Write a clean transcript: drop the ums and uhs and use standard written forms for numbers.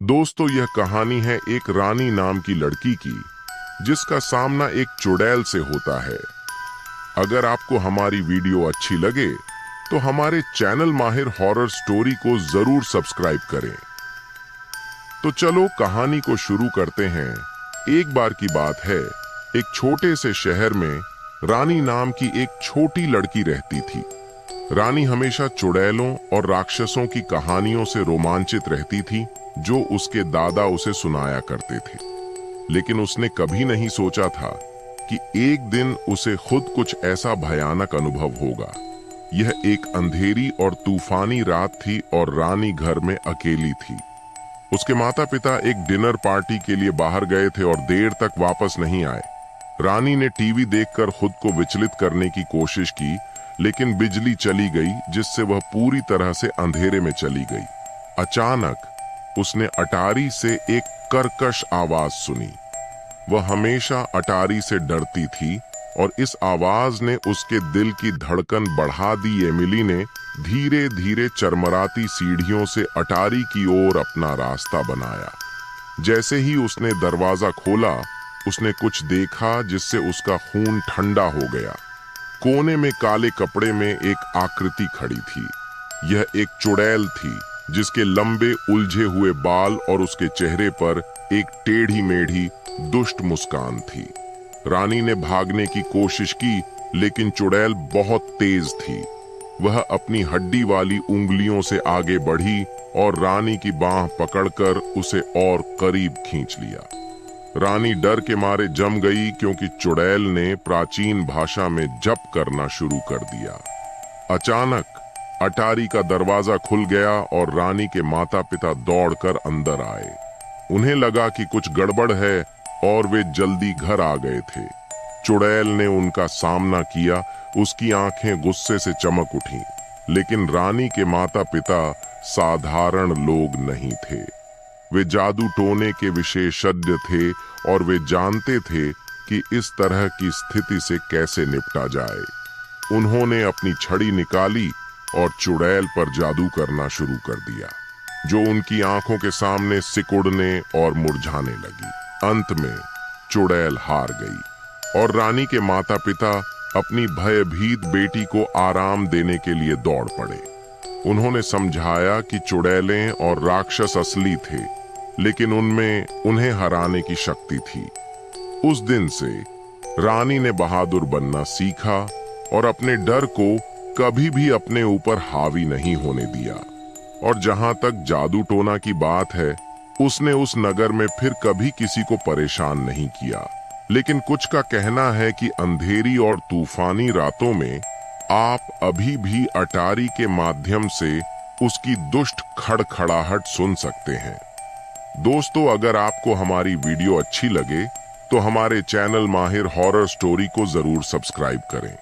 दोस्तों, यह कहानी है एक रानी नाम की लड़की की, जिसका सामना एक चुड़ैल से होता है। अगर आपको हमारी वीडियो अच्छी लगे तो हमारे चैनल माहिर हॉरर स्टोरी को जरूर सब्सक्राइब करें। तो चलो कहानी को शुरू करते हैं। एक बार की बात है, एक छोटे से शहर में रानी नाम की एक छोटी लड़की रहती थी। रानी हमेशा चुड़ैलों और राक्षसों की कहानियों से रोमांचित रहती थी, जो उसके दादा उसे सुनाया करते थे। लेकिन उसने कभी नहीं सोचा था कि एक दिन उसे खुद कुछ ऐसा भयानक अनुभव होगा। यह एक अंधेरी और तूफानी रात थी और रानी घर में अकेली थी। उसके माता पिता एक डिनर पार्टी के लिए बाहर गए थे और देर तक वापस नहीं आए। रानी ने टीवी देखकर खुद को विचलित करने की कोशिश की, लेकिन बिजली चली गई, जिससे वह पूरी तरह से अंधेरे में चली गई। अचानक उसने अटारी से एक कर्कश आवाज सुनी। वह हमेशा अटारी से डरती थी और इस आवाज ने उसके दिल की धड़कन बढ़ा दी। एमिली ने धीरे धीरे चरमराती सीढ़ियों से अटारी की ओर अपना रास्ता बनाया। जैसे ही उसने दरवाजा खोला, उसने कुछ देखा जिससे उसका खून ठंडा हो गया। कोने में काले कपड़े में एक आकृति खड़ी थी। यह एक चुड़ैल थी, जिसके लंबे उलझे हुए बाल और उसके चेहरे पर एक टेढ़ी मेढ़ी दुष्ट मुस्कान थी। रानी ने भागने की कोशिश की, लेकिन चुड़ैल बहुत तेज थी। वह अपनी हड्डी वाली उंगलियों से आगे बढ़ी और रानी की बांह पकड़कर उसे और करीब खींच लिया। रानी डर के मारे जम गई, क्योंकि चुड़ैल ने प्राचीन भाषा में जप करना शुरू कर दिया। अचानक अटारी का दरवाजा खुल गया और रानी के माता पिता दौड़कर अंदर आए। उन्हें लगा कि कुछ गड़बड़ है और वे जल्दी घर आ गए थे। चुड़ैल ने उनका सामना किया। उसकी आंखें गुस्से से चमक उठीं, लेकिन रानी के माता पिता साधारण लोग नहीं थे। वे जादू टोने के विशेषज्ञ थे और वे जानते थे कि इस तरह की स्थिति से कैसे निपटा जाए। उन्होंने अपनी छड़ी निकाली और चुड़ैल पर जादू करना शुरू कर दिया, जो उनकी आंखों के सामने सिकुड़ने और मुरझाने लगी। अंत में चुड़ैल हार गई और रानी के माता पिता अपनी भयभीत बेटी को आराम देने के लिए दौड़ पड़े। उन्होंने समझाया कि चुड़ैलें और राक्षस असली थे, लेकिन उनमें उन्हें हराने की शक्ति थी। उस दिन से रानी ने बहादुर बनना सीखा और अपने डर को कभी भी अपने ऊपर हावी नहीं होने दिया। और जहां तक जादू टोना की बात है, उसने उस नगर में फिर कभी किसी को परेशान नहीं किया। लेकिन कुछ का कहना है कि अंधेरी और तूफानी रातों में आप अभी भी अटारी के माध्यम से उसकी दुष्ट खड़खड़ाहट सुन सकते हैं। दोस्तों, अगर आपको हमारी वीडियो अच्छी लगे तो हमारे चैनल माहिर हॉरर स्टोरी को जरूर सब्सक्राइब करें।